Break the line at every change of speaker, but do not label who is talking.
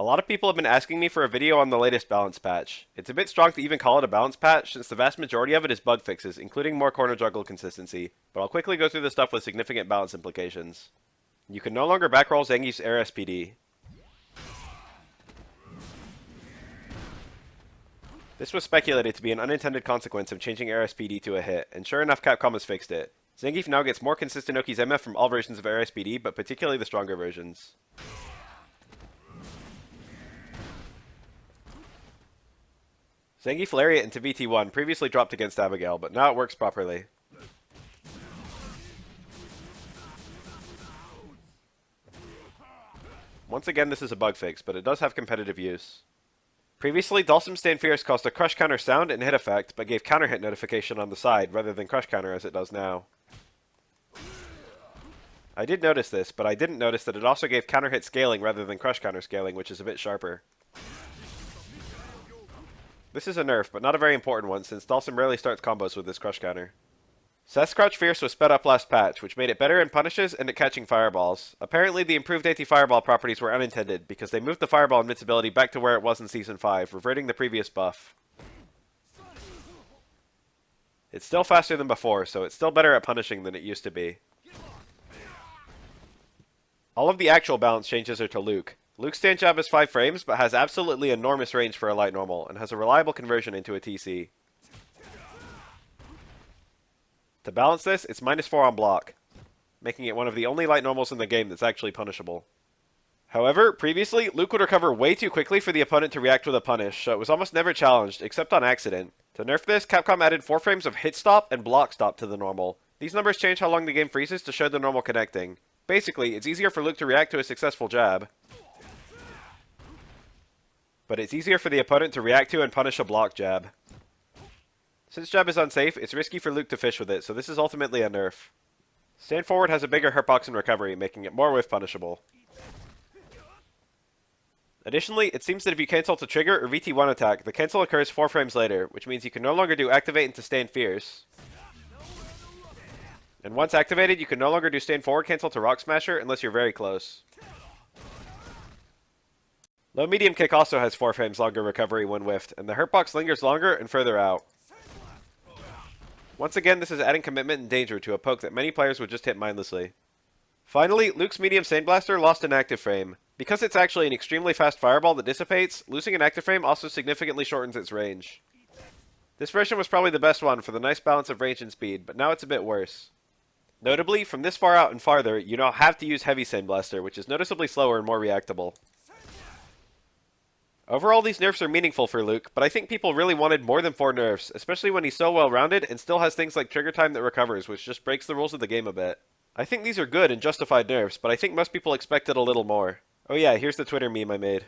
A lot of people have been asking me for a video on the latest balance patch. It's a bit strong to even call it a balance patch since the vast majority of it is bug fixes, including more corner juggle consistency, but I'll quickly go through the stuff with significant balance implications. You can no longer backroll Zangief's air SPD. This was speculated to be an unintended consequence of changing air SPD to a hit, and sure enough Capcom has fixed it. Zangief now gets more consistent Oki's MF from all versions of air SPD, but particularly the stronger versions. Zangief Lariat into VT1 previously dropped against Abigail, but now it works properly. Once again, this is a bug fix, but it does have competitive use. Previously, Dhalsim Stand Fierce caused a crush counter sound and hit effect, but gave counter hit notification on the side rather than crush counter as it does now. I did notice this, but I didn't notice that it also gave counter hit scaling rather than crush counter scaling, which is a bit sharper. This is a nerf, but not a very important one since Dhalsim rarely starts combos with this crush counter. Seth's Crouch Fierce was sped up last patch, which made it better in punishes and at catching fireballs. Apparently the improved anti-fireball properties were unintended, because they moved the fireball invincibility back to where it was in Season 5, reverting the previous buff. It's still faster than before, so it's still better at punishing than it used to be. All of the actual balance changes are to Luke. Luke's stand jab is 5 frames, but has absolutely enormous range for a light normal, and has a reliable conversion into a TC. To balance this, it's -4 on block, making it one of the only light normals in the game that's actually punishable. However, previously, Luke would recover way too quickly for the opponent to react with a punish, so it was almost never challenged, except on accident. To nerf this, Capcom added 4 frames of hit stop and block stop to the normal. These numbers change how long the game freezes to show the normal connecting. Basically, it's easier for Luke to react to a successful jab, but it's easier for the opponent to react to and punish a block jab. Since jab is unsafe, it's risky for Luke to fish with it, so this is ultimately a nerf. Stand forward has a bigger hurtbox in recovery, making it more whiff punishable. Additionally, it seems that if you cancel to trigger or VT1 attack, the cancel occurs 4 frames later, which means you can no longer do activate into stand fierce. And once activated, you can no longer do stand forward cancel to rock smasher unless you're very close. Low medium kick also has 4 frames longer recovery when whiffed, and the hurtbox lingers longer and further out. Once again, this is adding commitment and danger to a poke that many players would just hit mindlessly. Finally, Luke's medium Sandblaster lost an active frame. Because it's actually an extremely fast fireball that dissipates, losing an active frame also significantly shortens its range. This version was probably the best one for the nice balance of range and speed, but now it's a bit worse. Notably, from this far out and farther, you now have to use heavy Sandblaster, which is noticeably slower and more reactable. Overall, these nerfs are meaningful for Luke, but I think people really wanted more than 4 nerfs, especially when he's so well-rounded and still has things like trigger time that recovers, which just breaks the rules of the game a bit. I think these are good and justified nerfs, but I think most people expected a little more. Oh yeah, here's the Twitter meme I made.